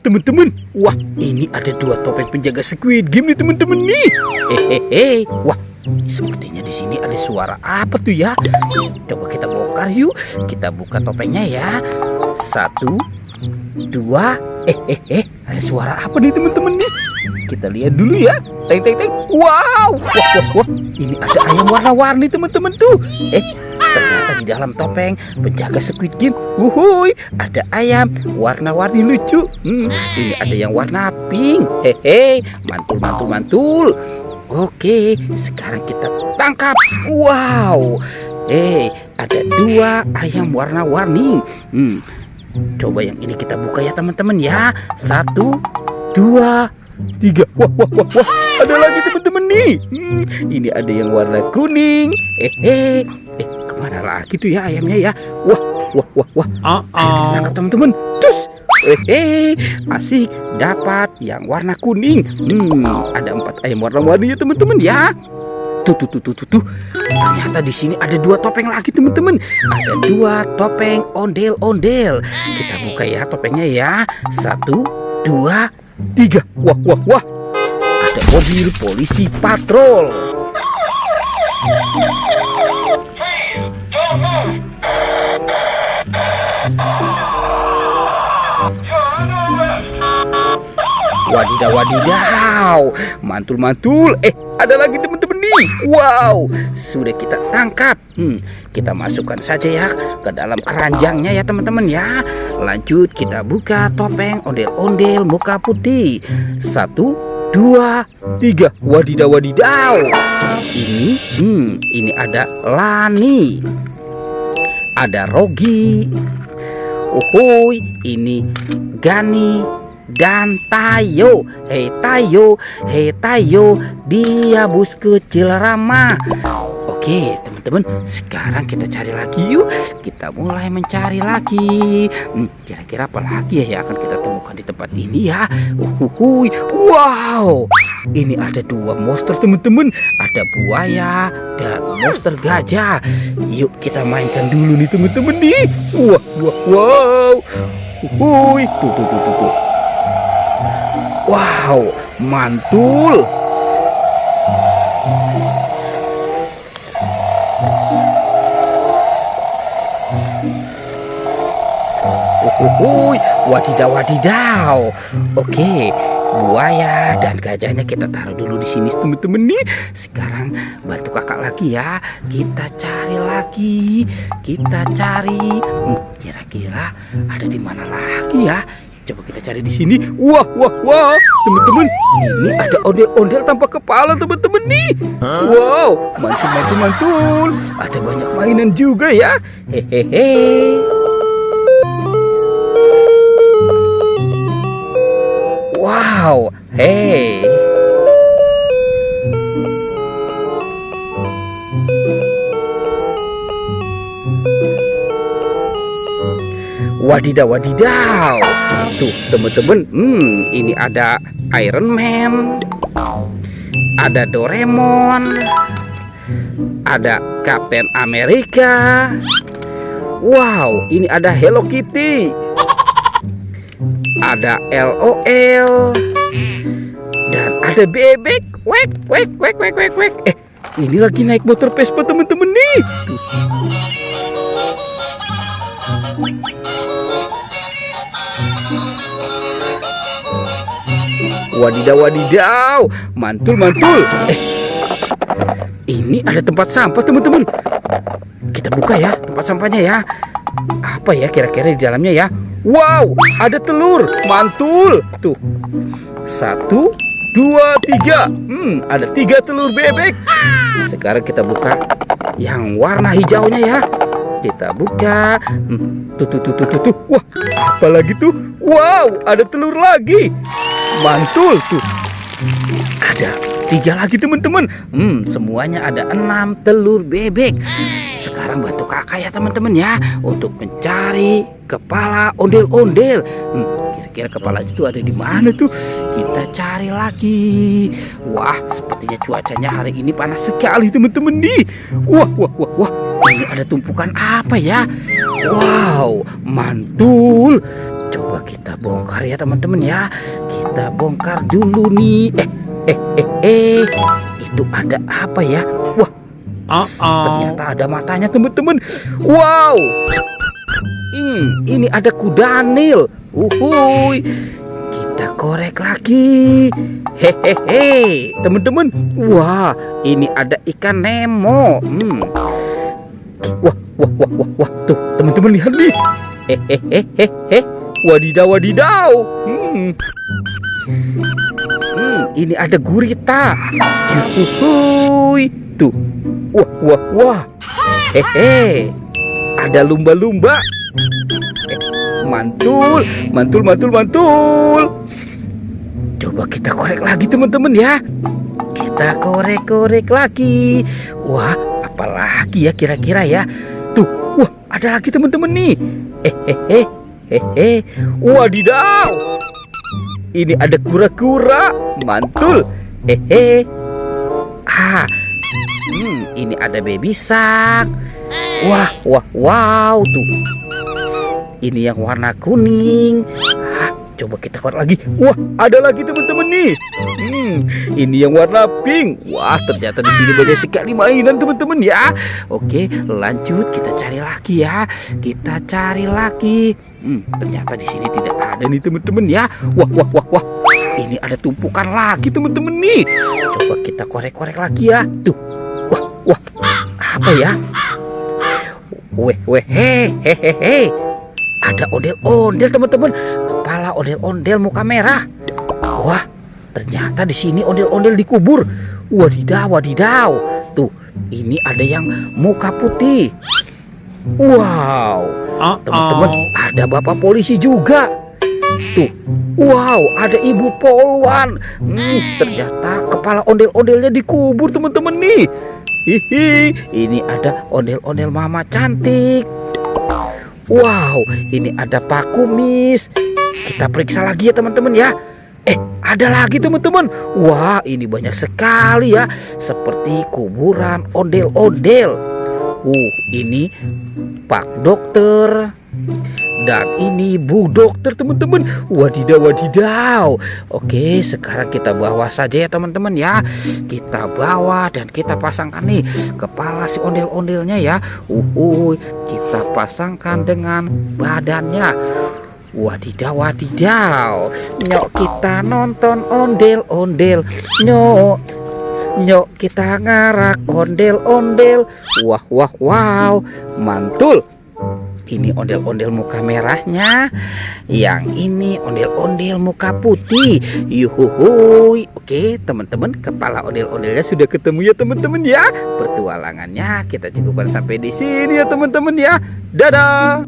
teman-teman. Wah, ini ada dua topeng penjaga Squid Game nih teman-teman nih. Hehehe. Wah, sepertinya di sini ada suara apa tuh ya? Coba kita bongkar yuk. Kita buka topengnya ya. 1, 2. Ada suara apa nih teman-teman nih? Kita lihat dulu ya. Teng teng teng. Wow. Wah. Ini ada ayam warna-warni teman-teman tuh. Ternyata di dalam topeng penjaga Squid Game, ada ayam warna-warni lucu. Ini ada yang warna pink. Mantul. Oke, sekarang kita tangkap. Wow. Ada dua ayam warna-warni. Coba yang ini kita buka ya teman-teman ya. 1, 2, 3. Wah. Ada lagi teman-teman nih. Ini ada yang warna kuning. Kemana lagi tuh ya ayamnya ya? Wah. Kita tangkap teman-teman. Cus. Asik, dapat yang warna kuning. Ada 4 ayam warna-warni ya teman-teman ya. Tuh. Ternyata di sini ada 2 topeng lagi teman-teman. Ada 2 topeng ondel-ondel. Kita buka ya topengnya ya. 1, 2, 3. Wah. Ada mobil polisi patrol. Wadidaw. Mantul. Ada lagi teman-teman nih. Wow, sudah kita tangkap. Kita masukkan saja ya ke dalam keranjangnya ya teman-teman ya. Lanjut kita buka topeng ondel-ondel muka putih. 1, 2, 3. Wadidaw. Ini ada Lani. Ada Rogi. Ini Gani dan Tayo. Hei Tayo, dia bus kecil ramah. Oke teman-teman, sekarang kita cari lagi yuk. Kita mulai mencari lagi. Kira-kira apa lagi ya yang akan kita temukan di tempat ini ya? Wow, ini ada 2 monster teman-teman. Ada buaya dan monster gajah. Yuk kita mainkan dulu nih teman-teman nih. Wow. Tuh. Wow, mantul. Wadidaw. Oke, buaya dan gajahnya kita taruh dulu di sini teman-teman nih. Sekarang bantu kakak lagi ya. Kita cari lagi. Kira-kira ada di mana lagi ya? Coba kita cari di sini. Wah, teman-teman, ini ada ondel-ondel tanpa kepala teman-teman nih. Wow, mantul. Ada banyak mainan juga ya. Hehehe. Wow, hey. Wadidaw. Tuh teman-teman, ini ada Iron Man, ada Doraemon, ada Captain America. Wow, ini ada Hello Kitty, ada LOL, dan ada bebek. Wek. Ini lagi naik motor Vespa teman-teman nih. Wadidaw. Mantul. Ini ada tempat sampah teman-teman. Kita buka ya tempat sampahnya ya. Apa ya kira-kira di dalamnya ya? Wow, ada telur. Mantul. Tuh. 1, 2, 3. Ada 3 telur bebek. Sekarang kita buka yang warna hijaunya ya. Kita buka. Tuh. Wah, apa lagi tuh? Wow, ada telur lagi. Mantul tuh. Ada 3 lagi teman-teman. Semuanya ada 6 telur bebek. Sekarang bantu kakak ya teman-teman ya untuk mencari kepala ondel-ondel. Kira-kira kepala itu ada di mana tuh? Kita cari lagi. Wah, sepertinya cuacanya hari ini panas sekali teman-teman nih. Wah. Ini ada tumpukan apa ya? Wow, mantul. Coba kita bongkar ya teman-teman ya. Kita bongkar dulu nih. Itu ada apa ya? Wah, ternyata ada matanya teman-teman. Wow, ini ada kudanil. Uhuy, kita korek lagi. Hehehe, teman-teman. Wah, ini ada ikan Nemo. Wah, tuh teman-teman lihat nih. Hehehe, wadidaw. Ini ada gurita. Uhuy, tuh. Wah. Hehe, ada lumba-lumba. Mantul. Coba kita korek lagi teman-teman ya. Kita korek lagi. Wah, apalagi ya kira-kira ya. Tuh, wah ada lagi teman-teman nih. Wadidaw. Ini ada kura-kura. Mantul. Ini ada baby shark. Wow tuh. Ini yang warna kuning. Coba kita korek lagi. Wah, ada lagi teman-teman nih. Ini yang warna pink. Wah, ternyata di sini banyak sekali mainan teman-teman ya. Oke, lanjut kita cari lagi ya. Kita cari lagi. Ternyata di sini tidak ada nih teman-teman ya. Wah. Ini ada tumpukan lagi teman-teman nih. Coba kita korek-korek lagi ya. Tuh. Wah. Apa ya? Hehehe. Ada ondel-ondel teman-teman. Kepala ondel-ondel muka merah. Wah, ternyata di sini ondel-ondel dikubur. Wadidaw. Tuh, ini ada yang muka putih. Wow, teman-teman, ada bapak polisi juga. Tuh, wow, ada ibu polwan. Ternyata kepala ondel-ondelnya dikubur teman-teman nih. Ini ada ondel-ondel mama cantik. Wow, ini ada Pak Kumis. Kita periksa lagi ya teman-teman ya. Ada lagi teman-teman. Wah, ini banyak sekali ya. Seperti kuburan ondel-ondel. Ini Pak Dokter. Dan ini Bu Dokter teman-teman. Wadidaw. Oke, sekarang kita bawa saja ya teman-teman ya. Kita bawa dan kita pasangkan nih kepala si ondel-ondelnya ya. Kita pasangkan dengan badannya. Wadidaw. Nyok kita nonton ondel-ondel. Nyok kita ngarak ondel-ondel. Wow, mantul. Ini ondel-ondel muka merahnya. Yang ini ondel-ondel muka putih. Yuhuhuy. Oke teman-teman, kepala ondel-ondelnya sudah ketemu ya teman-teman ya. Pertualangannya kita cukupkan sampai di sini ya teman-teman ya. Dadah.